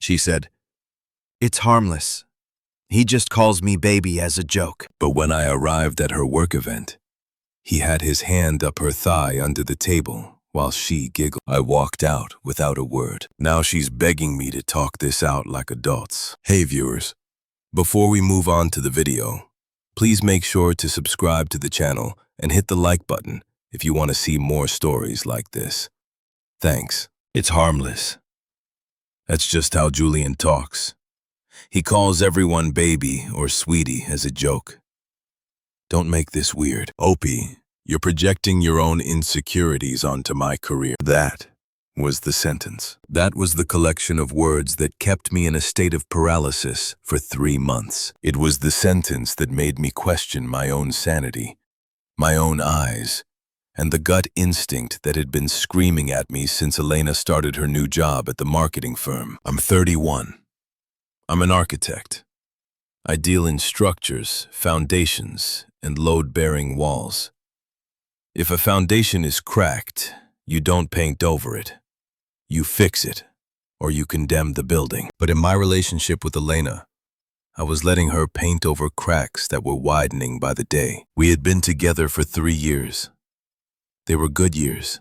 She said, "It's Harmless. He just calls me baby as a joke." But when I arrived at her work event, he had his hand up her thigh under the table while she giggled. I walked out without a word. Now she's begging me to talk this out like adults. Hey viewers, before we move on to the video, please make sure to subscribe to the channel and hit the like button if you want to see more stories like this. Thanks. It's Harmless. That's just how Julian talks. He calls everyone baby or sweetie as a joke. Don't make this weird. Opie, you're projecting your own insecurities onto my career. That was the sentence. That was the collection of words that kept me in a state of paralysis for 3 months. It was the sentence that made me question my own sanity, my own eyes, and the gut instinct that had been screaming at me since Elena started her new job at the marketing firm. I'm 31. I'm an architect. I deal in structures, foundations, and load-bearing walls. If a foundation is cracked, you don't paint over it. You fix it, or you condemn the building. But in my relationship with Elena, I was letting her paint over cracks that were widening by the day. We had been together for 3 years. They were good years,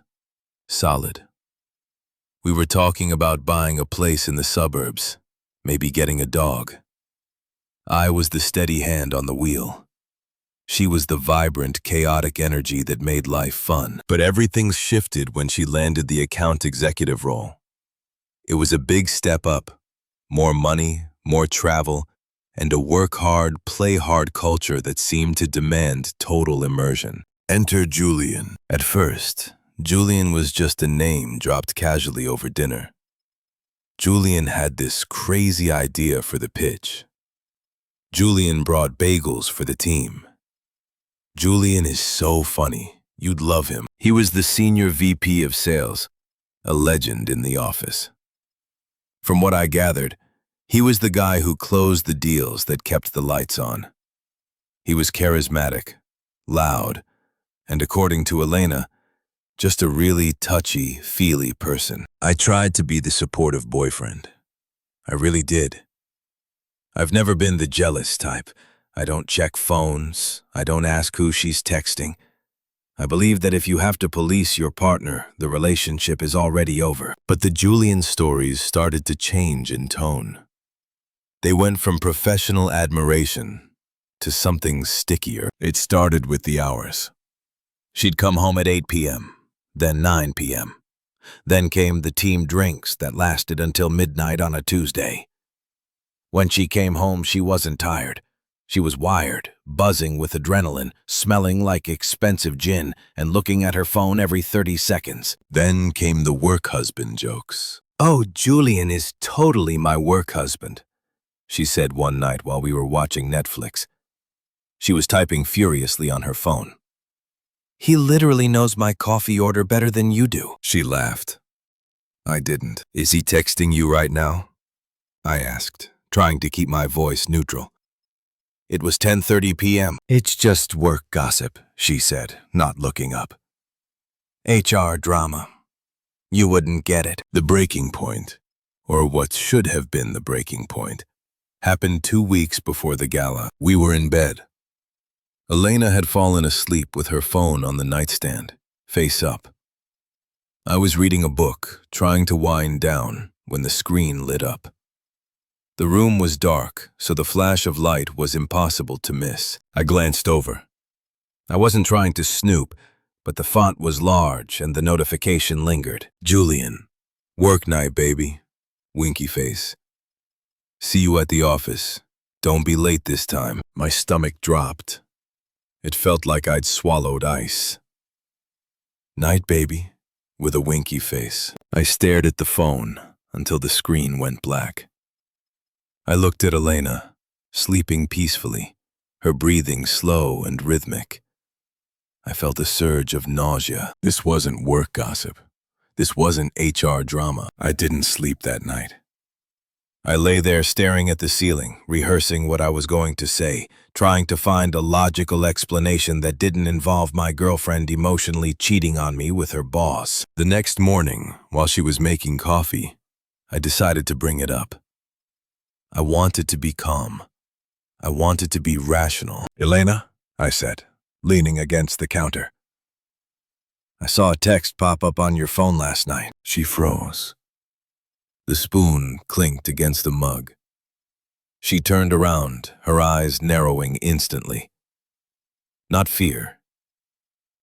solid. We were talking about buying a place in the suburbs, maybe getting a dog. I was the steady hand on the wheel. She was the vibrant, chaotic energy that made life fun. But everything shifted when she landed the account executive role. It was a big step up, more money, more travel, and a work hard, play hard culture that seemed to demand total immersion. Enter Julian. At first, Julian was just a name dropped casually over dinner. Julian had this crazy idea for the pitch. Julian brought bagels for the team. Julian is so funny. You'd love him. He was the senior VP of sales, a legend in the office. From what I gathered, he was the guy who closed the deals that kept the lights on. He was charismatic, loud, and according to Elena, just a really touchy, feely person. I tried to be the supportive boyfriend. I really did. I've never been the jealous type. I don't check phones. I don't ask who she's texting. I believe that if you have to police your partner, the relationship is already over. But the Julian stories started to change in tone. They went from professional admiration to something stickier. It started with the hours. She'd come home at 8 p.m., then 9 p.m. Then came the team drinks that lasted until midnight on a Tuesday. When she came home, she wasn't tired. She was wired, buzzing with adrenaline, smelling like expensive gin, and looking at her phone every 30 seconds. Then came the work husband jokes. "Oh, Julian is totally my work husband," she said one night while we were watching Netflix. She was typing furiously on her phone. "He literally knows my coffee order better than you do." She laughed. I didn't. "Is he texting you right now?" I asked, trying to keep my voice neutral. It was 10:30 p.m. "It's just work gossip," she said, not looking up. "HR drama. You wouldn't get it." The breaking point, or what should have been the breaking point, happened 2 weeks before the gala. We were in bed. Elena had fallen asleep with her phone on the nightstand, face up. I was reading a book, trying to wind down, when the screen lit up. The room was dark, so the flash of light was impossible to miss. I glanced over. I wasn't trying to snoop, but the font was large and the notification lingered. "Julian. Work night, baby." Winky face. "See you at the office. Don't be late this time." My stomach dropped. It felt like I'd swallowed ice. "Night, baby," with a winky face. I stared at the phone until the screen went black. I looked at Elena, sleeping peacefully, her breathing slow and rhythmic. I felt a surge of nausea. This wasn't work gossip. This wasn't HR drama. I didn't sleep that night. I lay there staring at the ceiling, rehearsing what I was going to say, trying to find a logical explanation that didn't involve my girlfriend emotionally cheating on me with her boss. The next morning, while she was making coffee, I decided to bring it up. I wanted to be calm. I wanted to be rational. "Elena," I said, leaning against the counter. "I saw a text pop up on your phone last night." She froze. The spoon clinked against the mug. She turned around, her eyes narrowing instantly. Not fear.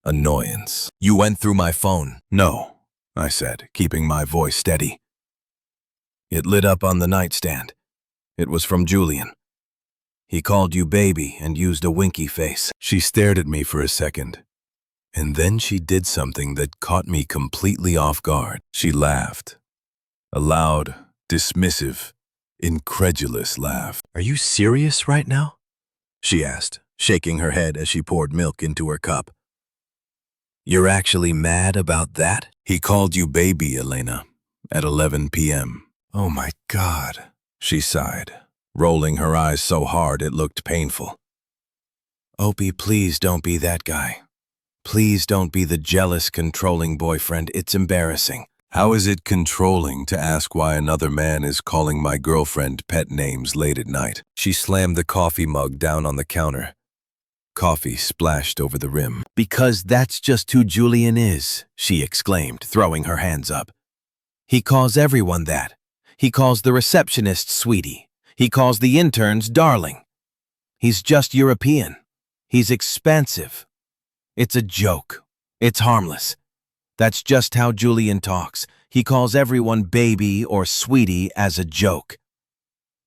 Annoyance. "You went through my phone." "No," I said, keeping my voice steady. "It lit up on the nightstand. It was from Julian. He called you baby and used a winky face." She stared at me for a second, and then she did something that caught me completely off guard. She laughed. A loud, dismissive, incredulous laugh. Are you serious right now? She asked, shaking her head as she poured milk into her cup. You're actually mad about that? "He called you baby, Elena, at 11 p.m. "Oh my God," she sighed, rolling her eyes so hard it looked painful. Opie, please don't be that guy. Please don't be the jealous, controlling boyfriend. It's embarrassing. How is it controlling to ask why another man is calling my girlfriend pet names late at night? She slammed the coffee mug down on the counter. Coffee splashed over the rim. Because that's just who Julian is, she exclaimed, throwing her hands up. He calls everyone that. He calls the receptionist sweetie. He calls the interns darling. He's just European. He's expansive. It's a joke. It's harmless. That's just how Julian talks. He calls everyone baby or sweetie as a joke.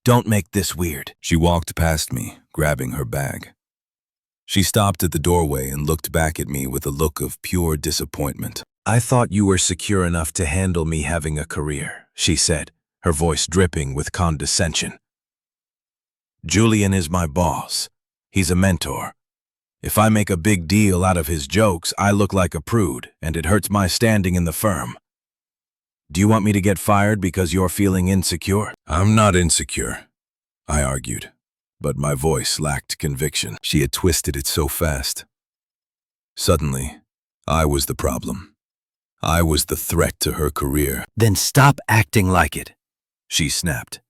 Don't make this weird. She walked past me, grabbing her bag. She stopped at the doorway and looked back at me with a look of pure disappointment. I thought you were secure enough to handle me having a career, she said, her voice dripping with condescension. Julian is my boss. He's a mentor. If I make a big deal out of his jokes, I look like a prude, and it hurts my standing in the firm. Do you want me to get fired because you're feeling insecure? I'm not insecure, I argued, but my voice lacked conviction. She had twisted it so fast. Suddenly, I was the problem. I was the threat to her career. Then stop acting like it, she snapped.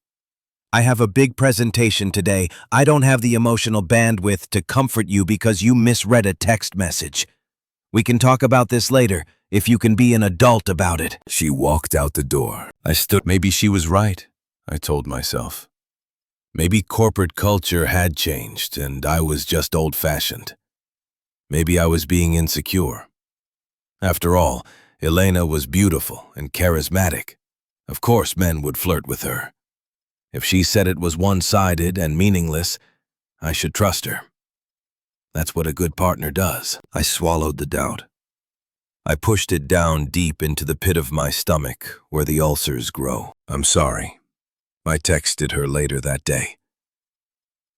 I have a big presentation today. I don't have the emotional bandwidth to comfort you because you misread a text message. We can talk about this later, if you can be an adult about it. She walked out the door. I stood. Maybe she was right, I told myself. Maybe corporate culture had changed and I was just old-fashioned. Maybe I was being insecure. After all, Elena was beautiful and charismatic. Of course men would flirt with her. If she said it was one-sided and meaningless, I should trust her. That's what a good partner does. I swallowed the doubt. I pushed it down deep into the pit of my stomach, where the ulcers grow. "I'm sorry," I texted her later that day.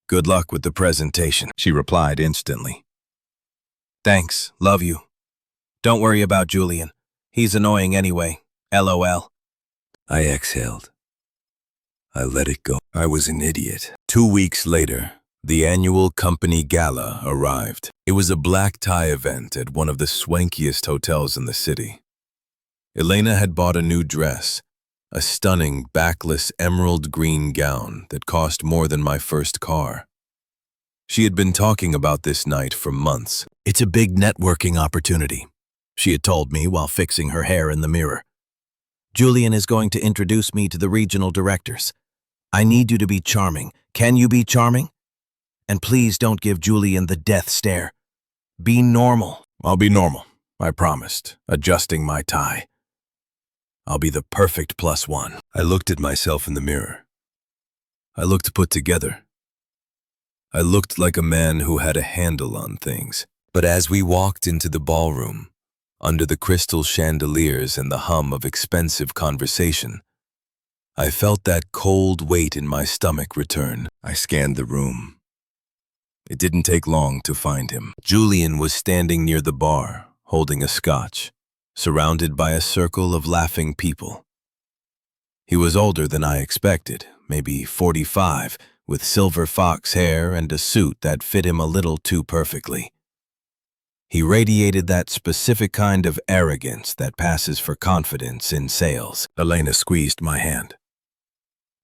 "Good luck with the presentation," she replied instantly. Thanks, love you. Don't worry about Julian. He's annoying anyway. LOL. I exhaled. I let it go. I was an idiot. 2 weeks later, the annual company gala arrived. It was a black tie event at one of the swankiest hotels in the city. Elena had bought a new dress, a stunning backless emerald green gown that cost more than my first car. She had been talking about this night for months. It's a big networking opportunity, she had told me while fixing her hair in the mirror. Julian is going to introduce me to the regional directors. I need you to be charming. Can you be charming? And please don't give Julian the death stare. Be normal. I'll be normal, I promised, adjusting my tie. I'll be the perfect +1. I looked at myself in the mirror. I looked put together. I looked like a man who had a handle on things. But as we walked into the ballroom, under the crystal chandeliers and the hum of expensive conversation, I felt that cold weight in my stomach return. I scanned the room. It didn't take long to find him. Julian was standing near the bar, holding a scotch, surrounded by a circle of laughing people. He was older than I expected, maybe 45, with silver fox hair and a suit that fit him a little too perfectly. He radiated that specific kind of arrogance that passes for confidence in sales. Elena squeezed my hand.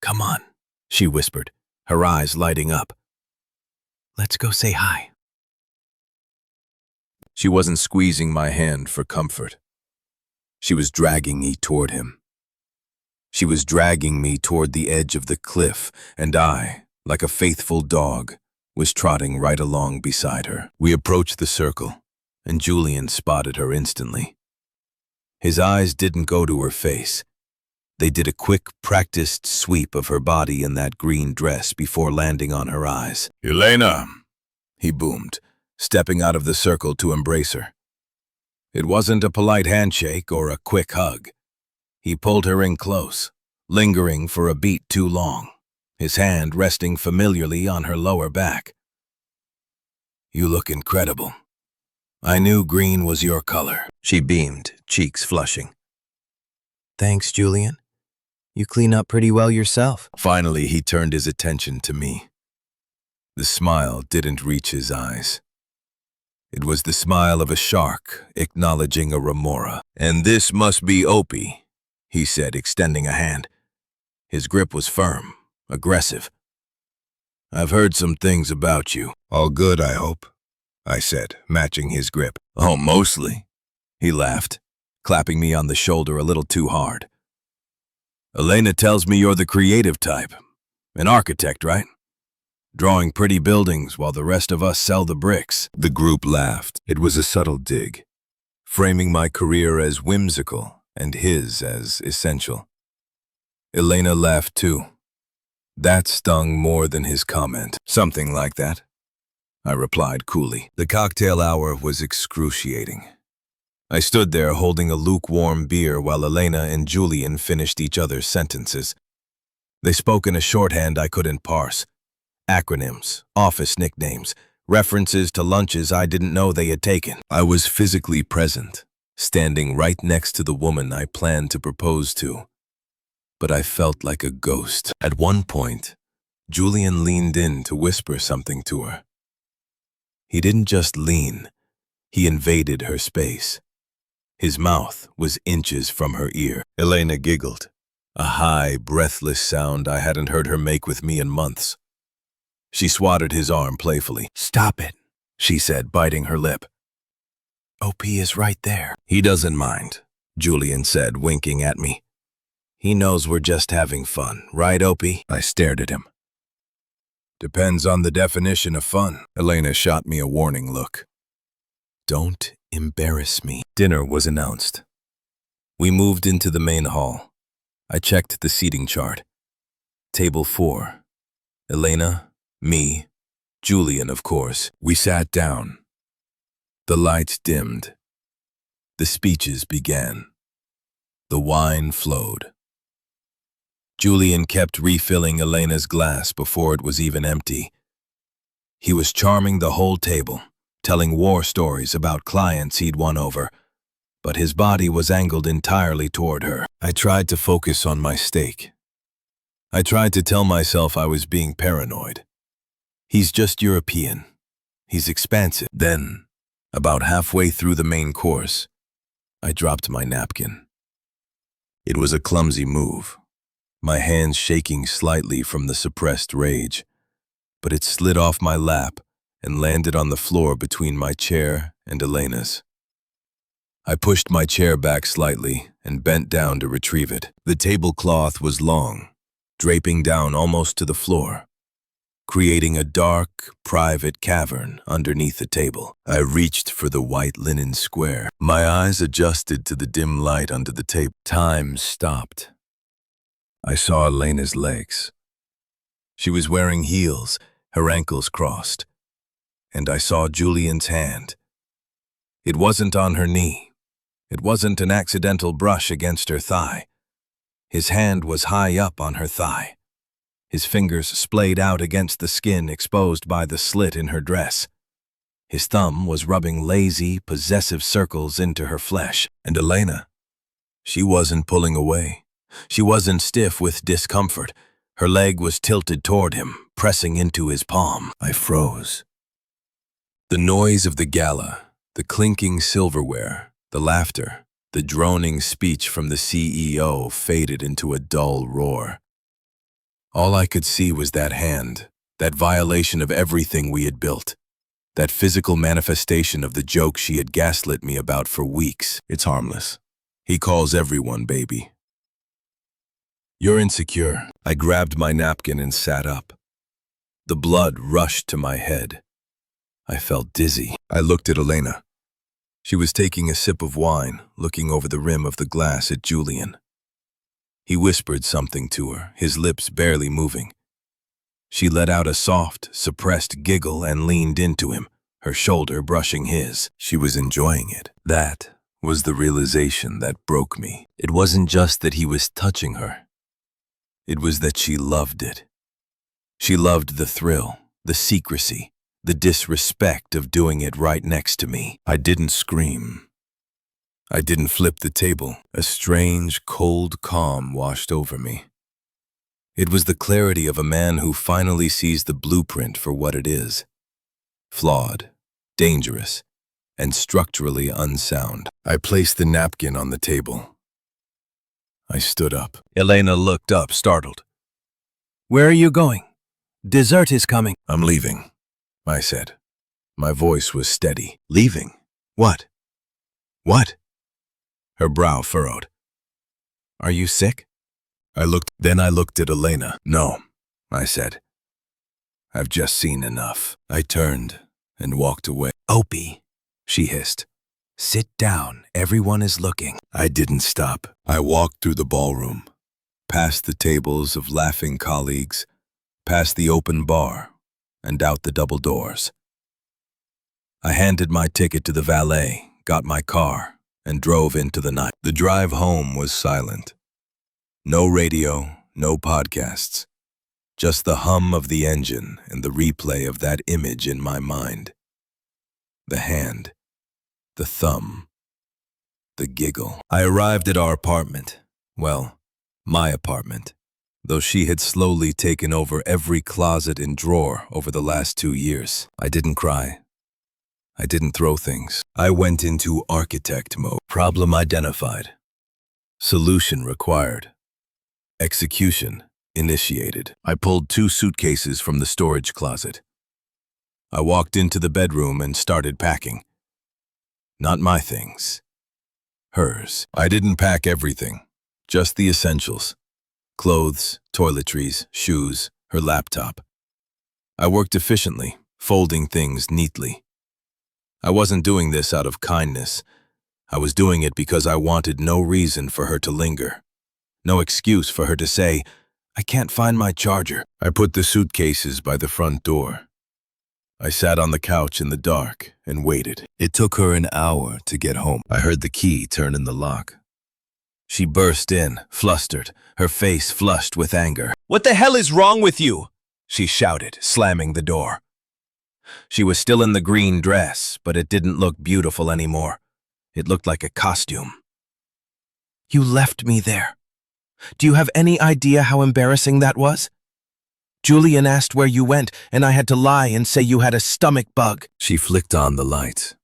"Come on," she whispered, her eyes lighting up. Let's go say hi. She wasn't squeezing my hand for comfort. She was dragging me toward him. She was dragging me toward the edge of the cliff, and I, like a faithful dog, was trotting right along beside her. We approached the circle, and Julian spotted her instantly. His eyes didn't go to her face. They did a quick, practiced sweep of her body in that green dress before landing on her eyes. "Elena," he boomed, stepping out of the circle to embrace her. It wasn't a polite handshake or a quick hug. He pulled her in close, lingering for a beat too long, his hand resting familiarly on her lower back. "You look incredible. I knew green was your color," she beamed, cheeks flushing. Thanks, Julian. You clean up pretty well yourself. Finally, he turned his attention to me. The smile didn't reach his eyes. It was the smile of a shark acknowledging a remora. "And this must be Opie," he said, extending a hand. His grip was firm, aggressive. "I've heard some things about you." "All good, I hope," I said, matching his grip. "Oh, mostly," he laughed, clapping me on the shoulder a little too hard. "Elena tells me you're the creative type. An architect, right? Drawing pretty buildings while the rest of us sell the bricks." The group laughed. It was a subtle dig, framing my career as whimsical and his as essential. Elena laughed too. That stung more than his comment. "Something like that," I replied coolly. The cocktail hour was excruciating. I stood there holding a lukewarm beer while Elena and Julian finished each other's sentences. They spoke in a shorthand I couldn't parse. Acronyms, office nicknames, references to lunches I didn't know they had taken. I was physically present, standing right next to the woman I planned to propose to. But I felt like a ghost. At one point, Julian leaned in to whisper something to her. He didn't just lean, he invaded her space. His mouth was inches from her ear. Elena giggled, a high, breathless sound I hadn't heard her make with me in months. She swatted his arm playfully. Stop it, she said, biting her lip. OP is right there. He doesn't mind, Julian said, winking at me. He knows we're just having fun, right, Opie? I stared at him. Depends on the definition of fun. Elena shot me a warning look. Don't embarrass me. Dinner was announced. We moved into the main hall. I checked the seating chart. Table 4. Elena, me, Julian, of course. We sat down. The lights dimmed. The speeches began. The wine flowed. Julian kept refilling Elena's glass before it was even empty. He was charming the whole table, telling war stories about clients he'd won over, but his body was angled entirely toward her. I tried to focus on my steak. I tried to tell myself I was being paranoid. He's just European. He's expansive. Then, about halfway through the main course, I dropped my napkin. It was a clumsy move, my hands shaking slightly from the suppressed rage, but it slid off my lap and landed on the floor between my chair and Elena's. I pushed my chair back slightly and bent down to retrieve it. The tablecloth was long, draping down almost to the floor, creating a dark, private cavern underneath the table. I reached for the white linen square. My eyes adjusted to the dim light under the table. Time stopped. I saw Elena's legs. She was wearing heels, her ankles crossed, and I saw Julian's hand. It wasn't on her knee. It wasn't an accidental brush against her thigh. His hand was high up on her thigh. His fingers splayed out against the skin exposed by the slit in her dress. His thumb was rubbing lazy, possessive circles into her flesh. And Elena, she wasn't pulling away. She wasn't stiff with discomfort. Her leg was tilted toward him, pressing into his palm. I froze. The noise of the gala, the clinking silverware, the laughter, the droning speech from the CEO faded into a dull roar. All I could see was that hand, that violation of everything we had built, that physical manifestation of the joke she had gaslit me about for weeks. It's harmless. He calls everyone baby. You're insecure. I grabbed my napkin and sat up. The blood rushed to my head. I felt dizzy. I looked at Elena. She was taking a sip of wine, looking over the rim of the glass at Julian. He whispered something to her, his lips barely moving. She let out a soft, suppressed giggle and leaned into him, her shoulder brushing his. She was enjoying it. That was the realization that broke me. It wasn't just that he was touching her. It was that she loved it. She loved the thrill, the secrecy, the disrespect of doing it right next to me. I didn't scream. I didn't flip the table. A strange, cold calm washed over me. It was the clarity of a man who finally sees the blueprint for what it is. Flawed, dangerous, and structurally unsound. I placed the napkin on the table. I stood up. Elena looked up, startled. Where are you going? Dessert is coming. I'm leaving, I said. My voice was steady. Leaving? What? What? Her brow furrowed. Are you sick? Then I looked at Elena. No, I said. I've just seen enough. I turned and walked away. Opie, she hissed. Sit down. Everyone is looking. I didn't stop. I walked through the ballroom, past the tables of laughing colleagues, past the open bar, and out the double doors. I handed my ticket to the valet, got my car, and drove into the night. The drive home was silent. No radio, no podcasts. Just the hum of the engine and the replay of that image in my mind. The hand, the thumb, the giggle. I arrived at our apartment. Well, my apartment. Though she had slowly taken over every closet and drawer over the last 2 years. I didn't cry. I didn't throw things. I went into architect mode. Problem identified. Solution required. Execution initiated. I pulled 2 suitcases from the storage closet. I walked into the bedroom and started packing. Not my things. Hers. I didn't pack everything, just the essentials. Clothes, toiletries, shoes, her laptop. I worked efficiently, folding things neatly. I wasn't doing this out of kindness. I was doing it because I wanted no reason for her to linger. No excuse for her to say, I can't find my charger. I put the suitcases by the front door. I sat on the couch in the dark and waited. It took her an hour to get home. I heard the key turn in the lock. She burst in, flustered, her face flushed with anger. What the hell is wrong with you? She shouted, slamming the door. She was still in the green dress, but it didn't look beautiful anymore. It looked like a costume. You left me there. Do you have any idea how embarrassing that was? Julian asked where you went, and I had to lie and say you had a stomach bug. She flicked on the lights.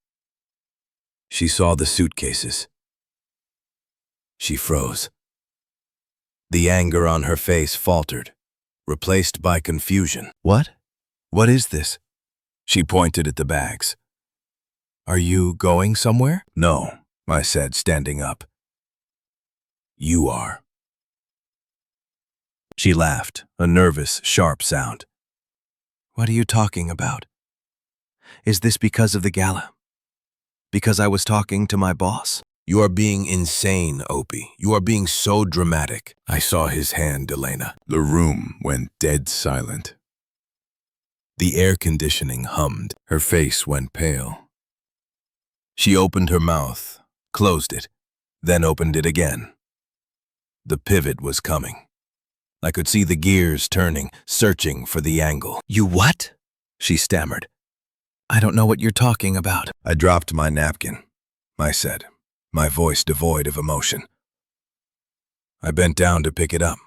She saw the suitcases. She froze. The anger on her face faltered, replaced by confusion. What? What is this? She pointed at the bags. Are you going somewhere? No, I said, standing up. You are. She laughed, a nervous, sharp sound. What are you talking about? Is this because of the gala? Because I was talking to my boss? You are being insane, Opie. You are being so dramatic. I saw his hand, Elena. The room went dead silent. The air conditioning hummed. Her face went pale. She opened her mouth, closed it, then opened it again. The pivot was coming. I could see the gears turning, searching for the angle. You what? She stammered. I don't know what you're talking about. I dropped my napkin, I said, my voice devoid of emotion. I bent down to pick it up.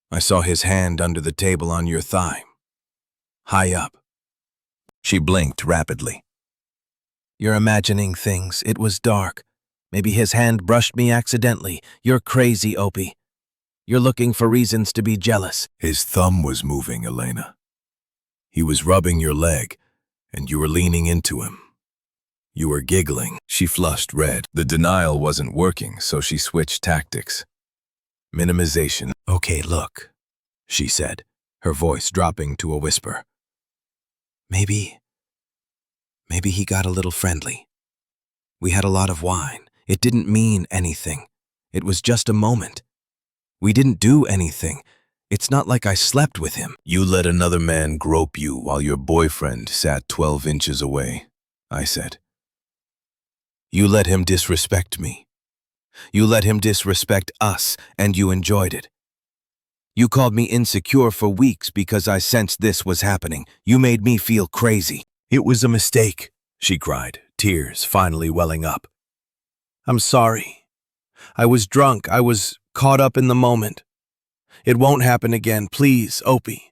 I saw his hand under the table on your thigh, high up. She blinked rapidly. You're imagining things. It was dark. Maybe his hand brushed me accidentally. You're crazy, Opie. You're looking for reasons to be jealous. His thumb was moving, Elena. He was rubbing your leg, and you were leaning into him. You were giggling. She flushed red. The denial wasn't working, so she switched tactics. Minimization. Okay, look, she said, her voice dropping to a whisper. Maybe he got a little friendly. We had a lot of wine. It didn't mean anything. It was just a moment. We didn't do anything. It's not like I slept with him. You let another man grope you while your boyfriend sat 12 inches away, I said. You let him disrespect me. You let him disrespect us, and you enjoyed it. You called me insecure for weeks because I sensed this was happening. You made me feel crazy. It was a mistake, she cried, tears finally welling up. I'm sorry. I was drunk. I was caught up in the moment. It won't happen again. Please, Opie.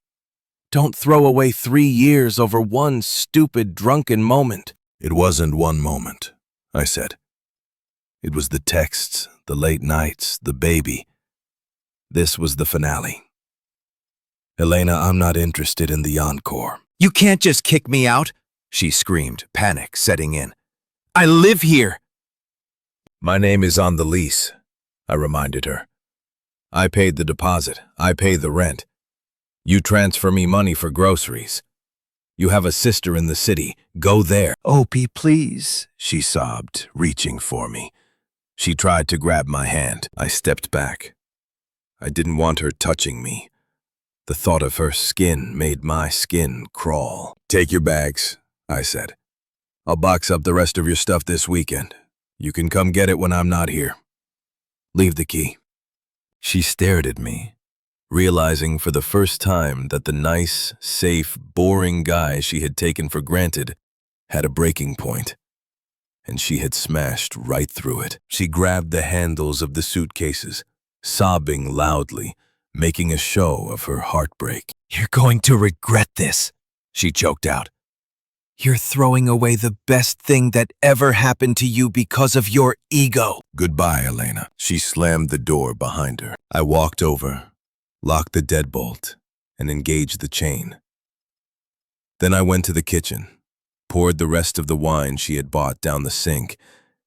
Don't throw away 3 years over one stupid, drunken moment. It wasn't one moment, I said. It was the texts, the late nights, the baby. This was the finale. Elena, I'm not interested in the encore. You can't just kick me out, she screamed, panic setting in. I live here. My name is on the lease, I reminded her. I paid the deposit. I pay the rent. You transfer me money for groceries. You have a sister in the city. Go there. Opie, please, she sobbed, reaching for me. She tried to grab my hand. I stepped back. I didn't want her touching me. The thought of her skin made my skin crawl. Take your bags, I said. I'll box up the rest of your stuff this weekend. You can come get it when I'm not here. Leave the key. She stared at me, realizing for the first time that the nice, safe, boring guy she had taken for granted had a breaking point, and she had smashed right through it. She grabbed the handles of the suitcases, sobbing loudly, making a show of her heartbreak. You're going to regret this, she choked out. You're throwing away the best thing that ever happened to you because of your ego. Goodbye, Elena. She slammed the door behind her. I walked over, locked the deadbolt, and engaged the chain. Then I went to the kitchen, poured the rest of the wine she had bought down the sink,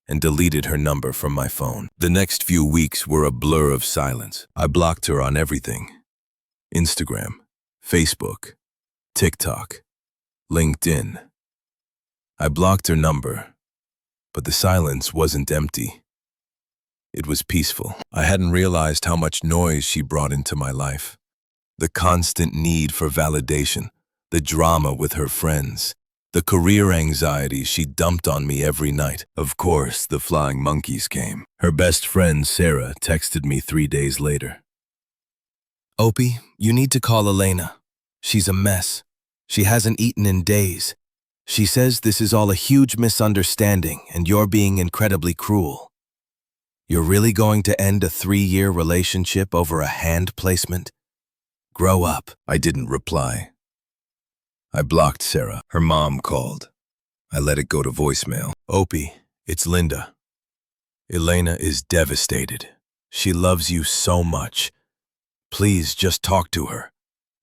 and deleted her number from my phone. The next few weeks were a blur of silence. I blocked her on everything. Instagram, Facebook, TikTok, LinkedIn. I blocked her number, but the silence wasn't empty. It was peaceful. I hadn't realized how much noise she brought into my life. The constant need for validation, the drama with her friends, the career anxiety she dumped on me every night. Of course, the flying monkeys came. Her best friend, Sarah, texted me 3 days later. Opie, you need to call Elena. She's a mess. She hasn't eaten in days. She says this is all a huge misunderstanding and you're being incredibly cruel. You're really going to end a 3-year relationship over a hand placement? Grow up. I didn't reply. I blocked Sarah. Her mom called. I let it go to voicemail. Opie, it's Linda. Elena is devastated. She loves you so much. Please just talk to her.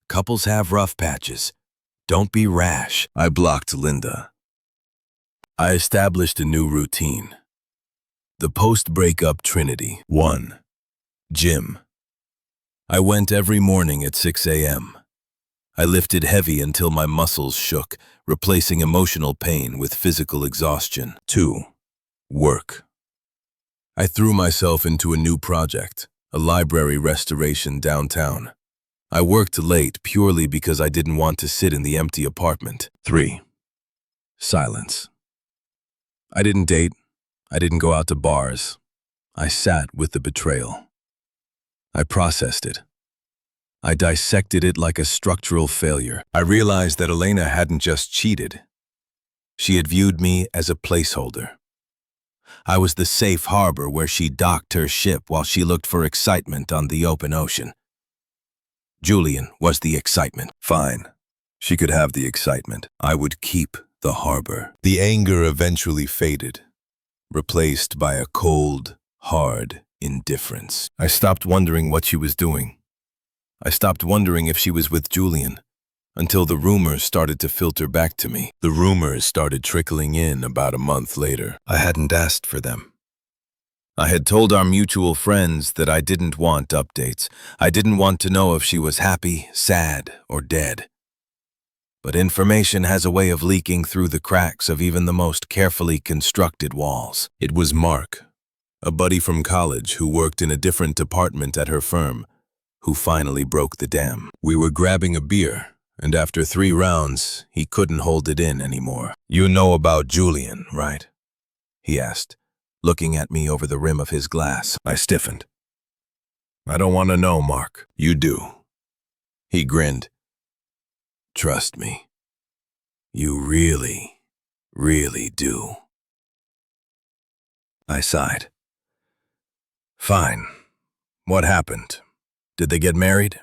Couples have rough patches. Don't be rash. I blocked Linda. I established a new routine. The post-breakup trinity. 1. Gym. I went every morning at 6 a.m. I lifted heavy until my muscles shook, replacing emotional pain with physical exhaustion. 2. Work. I threw myself into a new project, a library restoration downtown. I worked late purely because I didn't want to sit in the empty apartment. 3. Silence. I didn't date. I didn't go out to bars. I sat with the betrayal. I processed it. I dissected it like a structural failure. I realized that Elena hadn't just cheated. She had viewed me as a placeholder. I was the safe harbor where she docked her ship while she looked for excitement on the open ocean. Julian was the excitement. Fine. She could have the excitement. I would keep the harbor. The anger eventually faded, replaced by a cold, hard indifference. I stopped wondering what she was doing. I stopped wondering if she was with Julian, until the rumors started to filter back to me. The rumors started trickling in about a month later. I hadn't asked for them. I had told our mutual friends that I didn't want updates. I didn't want to know if she was happy, sad, or dead. But information has a way of leaking through the cracks of even the most carefully constructed walls. It was Mark, a buddy from college who worked in a different department at her firm, who finally broke the dam. We were grabbing a beer, and after 3 rounds, he couldn't hold it in anymore. "You know about Julian, right?" he asked, looking at me over the rim of his glass. I stiffened. "I don't want to know, Mark." "You do." He grinned. "Trust me. You really, really do." I sighed. "Fine. What happened? Did they get married?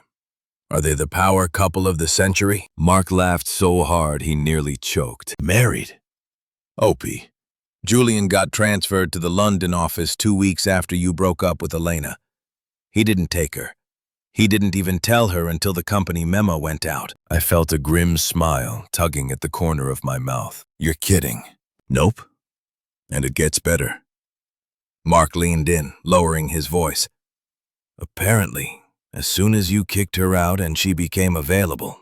Are they the power couple of the century?" Mark laughed so hard he nearly choked. "Married? Opie, Julian got transferred to the London office 2 weeks after you broke up with Elena. He didn't take her. He didn't even tell her until the company memo went out." I felt a grim smile tugging at the corner of my mouth. "You're kidding." "Nope. And it gets better." Mark leaned in, lowering his voice. "Apparently, as soon as you kicked her out and she became available,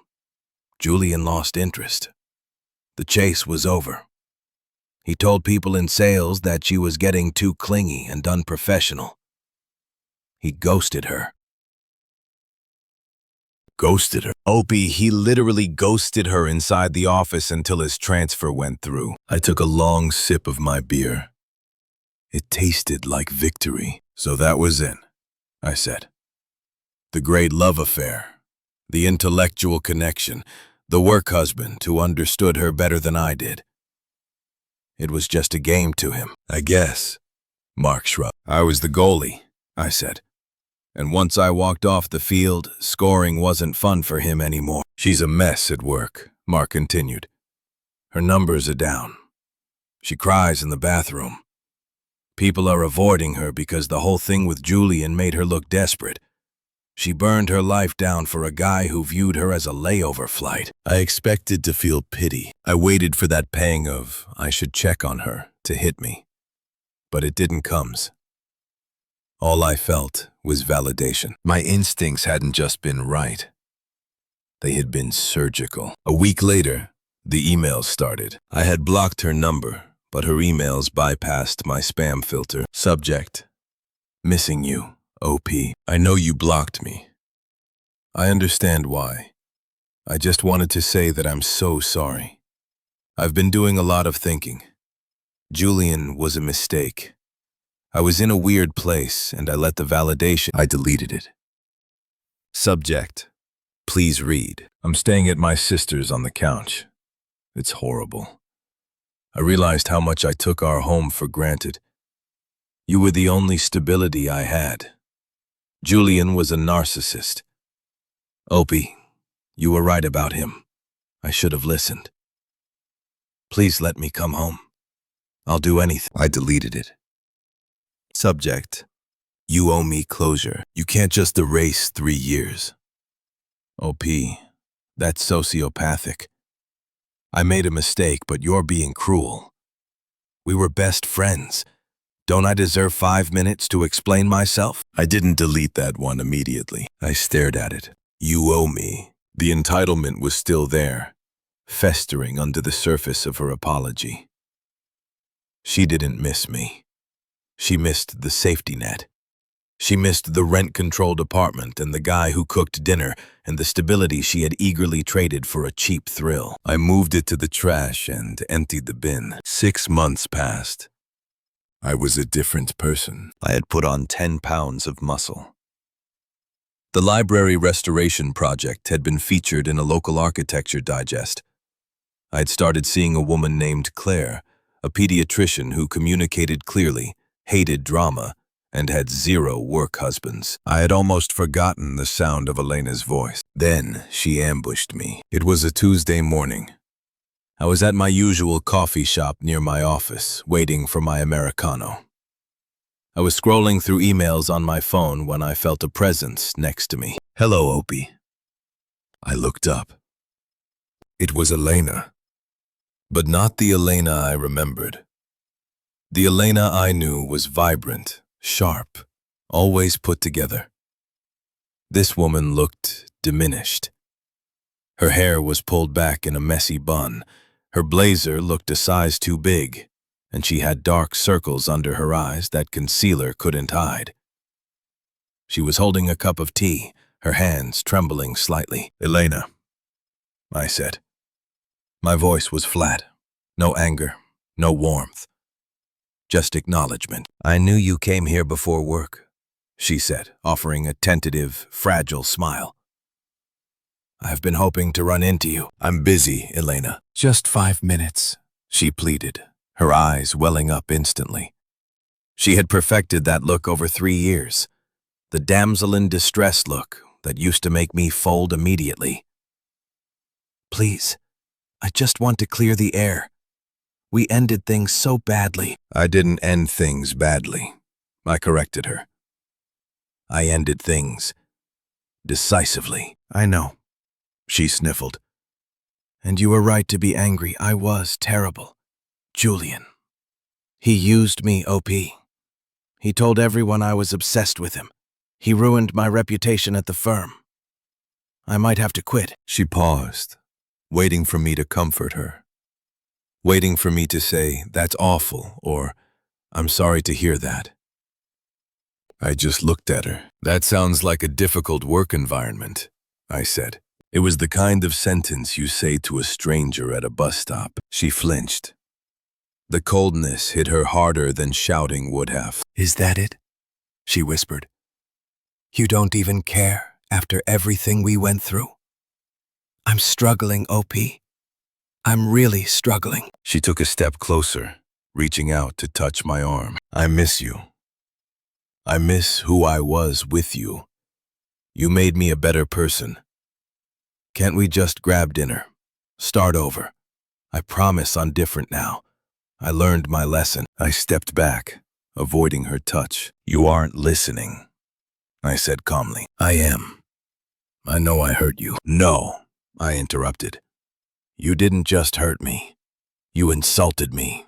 Julian lost interest. The chase was over. He told people in sales that she was getting too clingy and unprofessional. He ghosted her." "Ghosted her?" "Opie, he literally ghosted her inside the office until his transfer went through." I took a long sip of my beer. It tasted like victory. "So that was it," I said. "The great love affair, the intellectual connection, the work husband who understood her better than I did. It was just a game to him." "I guess." Mark shrugged. "I was the goalie," I said. "And once I walked off the field, scoring wasn't fun for him anymore." "She's a mess at work," Mark continued. "Her numbers are down. She cries in the bathroom. People are avoiding her because the whole thing with Julian made her look desperate. She burned her life down for a guy who viewed her as a layover flight." I expected to feel pity. I waited for that pang of, I should check on her, to hit me. But it didn't come. All I felt was validation. My instincts hadn't just been right. They had been surgical. A week later, the emails started. I had blocked her number, but her emails bypassed my spam filter. Subject: "Missing you, OP. I know you blocked me. I understand why. I just wanted to say that I'm so sorry. I've been doing a lot of thinking. Julian was a mistake. I was in a weird place, and I let the validation—" I deleted it. Subject: "Please read. I'm staying at my sister's on the couch. It's horrible. I realized how much I took our home for granted. You were the only stability I had. Julian was a narcissist. Opie, you were right about him. I should have listened. Please let me come home. I'll do anything." I deleted it. Subject: "You owe me closure. You can't just erase 3 years. OP, that's sociopathic. I made a mistake, but you're being cruel. We were best friends. Don't I deserve 5 minutes to explain myself?" I didn't delete that one immediately. I stared at it. "You owe me." The entitlement was still there, festering under the surface of her apology. She didn't miss me. She missed the safety net. She missed the rent-controlled apartment and the guy who cooked dinner and the stability she had eagerly traded for a cheap thrill. I moved it to the trash and emptied the bin. 6 months passed. I was a different person. I had put on 10 pounds of muscle. The library restoration project had been featured in a local architecture digest. I had started seeing a woman named Claire, a pediatrician who communicated clearly, hated drama, and had 0 work husbands. I had almost forgotten the sound of Elena's voice. Then she ambushed me. It was a Tuesday morning. I was at my usual coffee shop near my office, waiting for my Americano. I was scrolling through emails on my phone when I felt a presence next to me. Hello, Opie. I looked up. It was Elena. But not the Elena I remembered. The Elena I knew was vibrant, sharp, always put together. This woman looked diminished. Her hair was pulled back in a messy bun, her blazer looked a size too big, and she had dark circles under her eyes that concealer couldn't hide. She was holding a cup of tea, her hands trembling slightly. "Elena," I said. My voice was flat. No anger, no warmth. Just acknowledgement. "I knew you came here before work," she said, offering a tentative, fragile smile. "I've been hoping to run into you." "I'm busy, Elena." "Just 5 minutes," she pleaded, her eyes welling up instantly. She had perfected that look over 3 years, the damsel in distress look that used to make me fold immediately. "Please, I just want to clear the air. We ended things so badly." "I didn't end things badly," I corrected her. "I ended things decisively." "I know," she sniffled. "And you were right to be angry. I was terrible. Julian. He used me, OP. He told everyone I was obsessed with him. He ruined my reputation at the firm. I might have to quit." She paused, waiting for me to comfort her. Waiting for me to say, "That's awful," or "I'm sorry to hear that." I just looked at her. "That sounds like a difficult work environment," I said. It was the kind of sentence you say to a stranger at a bus stop. She flinched. The coldness hit her harder than shouting would have. "Is that it?" she whispered. "You don't even care after everything we went through?" "I'm struggling, OP. I'm really struggling." She took a step closer, reaching out to touch my arm. "I miss you. I miss who I was with you. You made me a better person. Can't we just grab dinner? Start over? I promise I'm different now. I learned my lesson." I stepped back, avoiding her touch. "You aren't listening," I said calmly. "I am. I know I hurt you." "No," I interrupted. "You didn't just hurt me. You insulted me.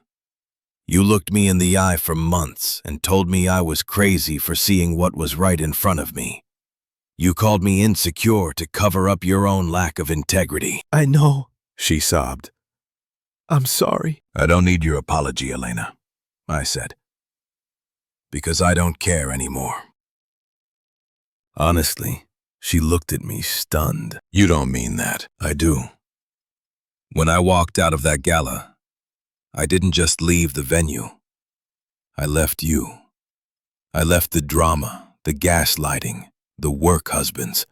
You looked me in the eye for months and told me I was crazy for seeing what was right in front of me. You called me insecure to cover up your own lack of integrity." "I know," she sobbed. "I'm sorry." "I don't need your apology, Elena," I said, "because I don't care anymore." Honestly, she looked at me stunned. "You don't mean that." "I do. When I walked out of that gala, I didn't just leave the venue. I left you. I left the drama, the gaslighting, the work husbands.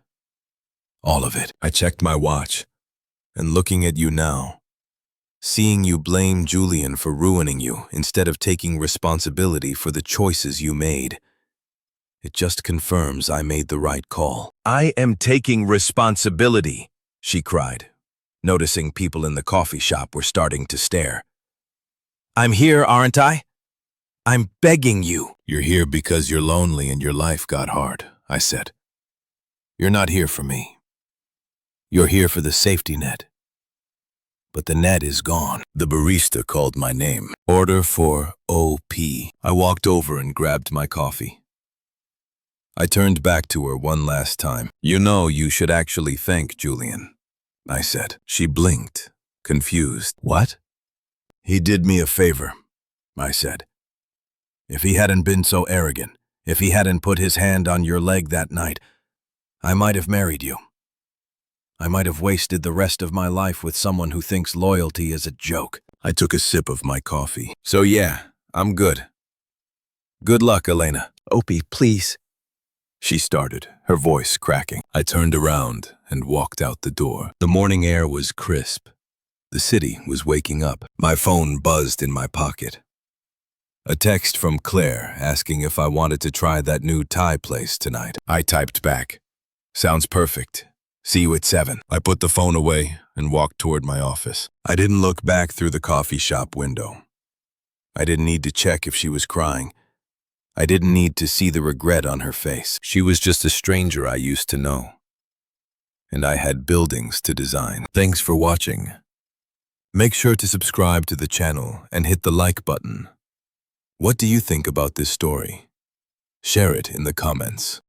All of it." I checked my watch, and looking at you now, seeing you blame Julian for ruining you instead of taking responsibility for the choices you made, it just confirms I made the right call. "I am taking responsibility," she cried, noticing people in the coffee shop were starting to stare. "I'm here, aren't I? I'm begging you." "You're here because you're lonely and your life got hard," I said. "You're not here for me. You're here for the safety net. But the net is gone." The barista called my name. "Order for OP." I walked over and grabbed my coffee. I turned back to her one last time. "You know you should actually thank Julian," I said. She blinked, confused. "What?" "He did me a favor," I said. "If he hadn't been so arrogant, if he hadn't put his hand on your leg that night, I might have married you. I might have wasted the rest of my life with someone who thinks loyalty is a joke." I took a sip of my coffee. "So yeah, I'm good. Good luck, Elena." "Opie, please," she started, her voice cracking. I turned around and walked out the door. The morning air was crisp. The city was waking up. My phone buzzed in my pocket. A text from Claire asking if I wanted to try that new Thai place tonight. I typed back, "Sounds perfect. See you at 7. I put the phone away and walked toward my office. I didn't look back through the coffee shop window. I didn't need to check if she was crying. I didn't need to see the regret on her face. She was just a stranger I used to know. And I had buildings to design. Thanks for watching. Make sure to subscribe to the channel and hit the like button. What do you think about this story? Share it in the comments.